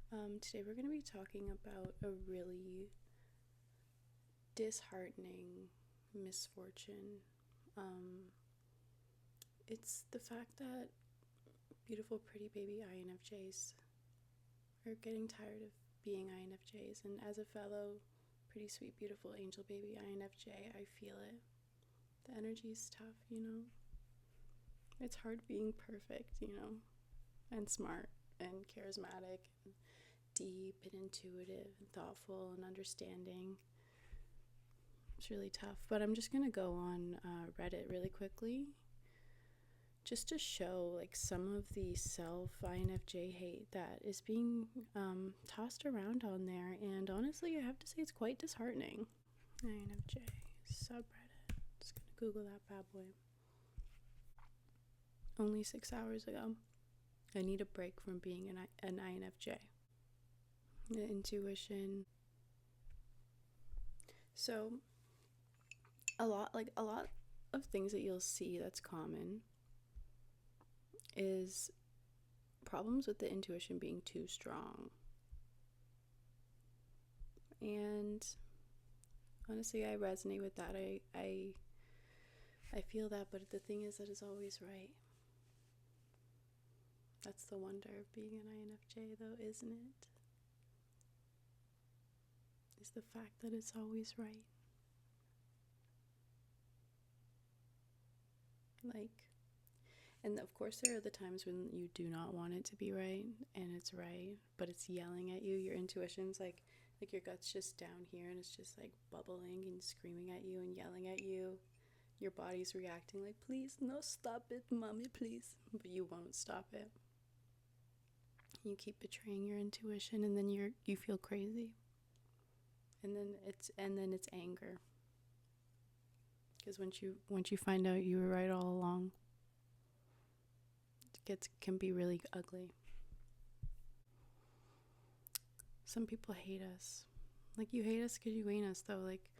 Today we're going to be talking about a really disheartening misfortune. Um, it's the fact that beautiful, pretty baby INFJs are getting tired of being INFJs, and as a fellow pretty sweet, beautiful angel baby INFJ, I feel it. The energy is tough. It's hard being perfect, and smart and charismatic and deep and intuitive and thoughtful and understanding. It's really tough, but I'm just gonna go on Reddit really quickly just to show like some of the self INFJ hate that is being tossed around on there, and honestly I have to say it's quite disheartening. INFJ subreddit, just gonna Google that bad boy. Only 6 hours ago, I need a break from being an INFJ. The intuition. So a lot of things that you'll see that's common is problems with the intuition being too strong. And honestly, I resonate with that. I feel that, but the thing is that it's always right. That's the wonder of being an INFJ, though, isn't it? Is the fact that it's always right. And of course there are the times when you do not want it to be right, and it's right, but it's yelling at you. Your intuition's like your gut's just down here, and it's just like bubbling and screaming at you and yelling at you. Your body's reacting like, please, no, stop it, mommy, please. But you won't stop it. You keep betraying your intuition, and then you feel crazy. And then it's anger. Because once you find out you were right all along, can be really ugly. Some people hate us. Like, you hate us because you ain't us, though. Like,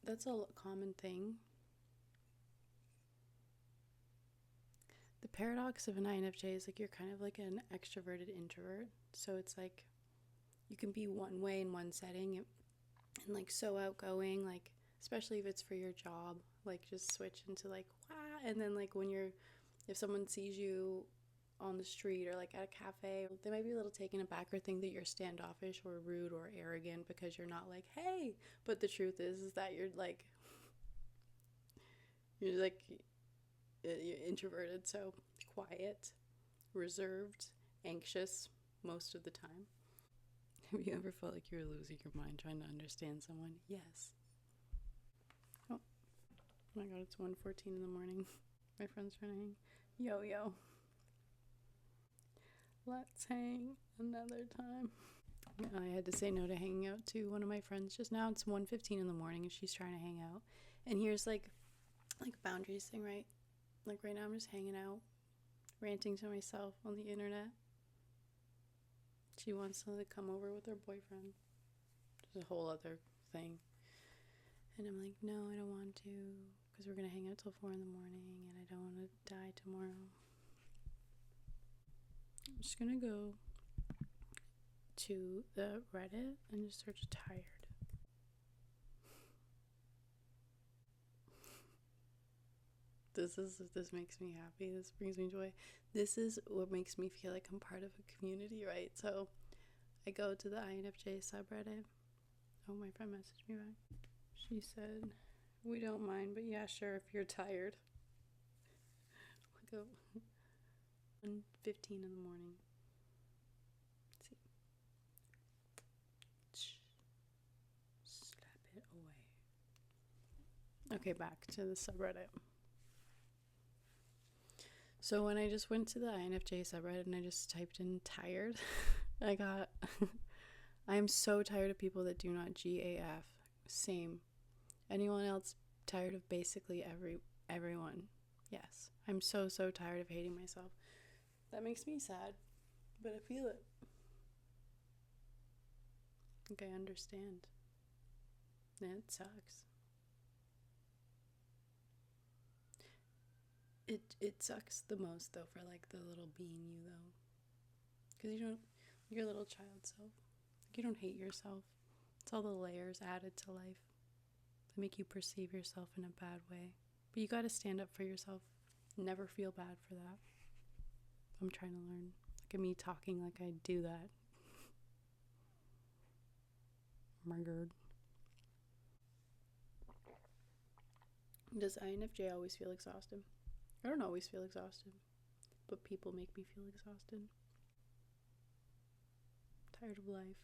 that's a common thing. The paradox of an INFJ is like you're kind of like an extroverted introvert. So it's like you can be one way in one setting and like so outgoing, like especially if it's for your job, like just switch into like wah, and then like if someone sees you on the street or like at a cafe, they might be a little taken aback or think that you're standoffish or rude or arrogant because you're not like, hey. But the truth is that you're introverted, so quiet, reserved, anxious most of the time. Have you ever felt like you were losing your mind trying to understand someone? Yes. Oh my god, it's 1:14 in the morning. My friend's trying to hang. Yo. Let's hang another time. I had to say no to hanging out to one of my friends just now. It's 1:15 in the morning and she's trying to hang out. And here's like boundaries thing, right? Like right now I'm just hanging out, ranting to myself on the internet. She wants to come over with her boyfriend. There's a whole other thing. And I'm like, no, I don't want to, because we're going to hang out till 4 in the morning and I don't want to die tomorrow. I'm just going to go to the Reddit and just search tired. This makes me happy. This brings me joy. This is what makes me feel like I'm part of a community, right? So I go to the INFJ subreddit. Oh, my friend messaged me back. She said, we don't mind, but yeah, sure, if you're tired. Like 1:15 in the morning. Let's see. Slap it away. Okay, back to the subreddit. So when I just went to the INFJ subreddit and I just typed in tired, I got I am so tired of people that do not GAF. Same. Anyone else tired of basically everyone? Yes. I'm so tired of hating myself. That makes me sad, but I feel it. I think I understand. And it sucks. It sucks the most though for like the little being you though, because you don't your little child self. You don't hate yourself. It's all the layers added to life that make you perceive yourself in a bad way. But you got to stand up for yourself. Never feel bad for that. I'm trying to learn. Look at me talking like I do that. Murdered. Does INFJ always feel exhausted? I don't always feel exhausted, but people make me feel exhausted. Tired of life.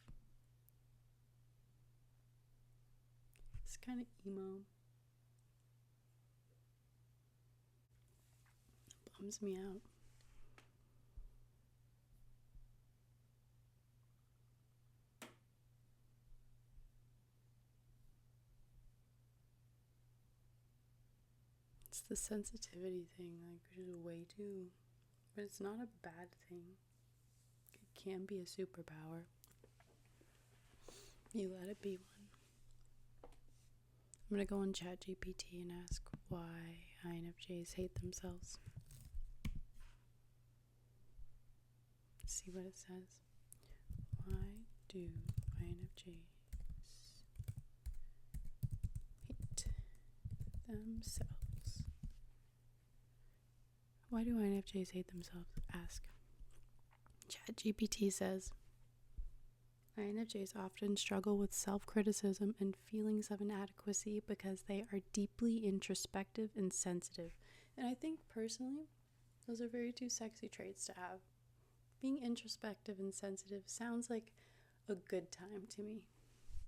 It's kind of emo. Bums me out. It's the sensitivity thing, like, which is way too, but it's not a bad thing. It can be a superpower. You let it be one. I'm gonna go on ChatGPT and ask why INFJs hate themselves. See what it says. Why do INFJs hate themselves? Why do INFJs hate themselves? Ask. ChatGPT says, INFJs often struggle with self-criticism and feelings of inadequacy because they are deeply introspective and sensitive. And I think personally, those are very two sexy traits to have. Being introspective and sensitive sounds like a good time to me.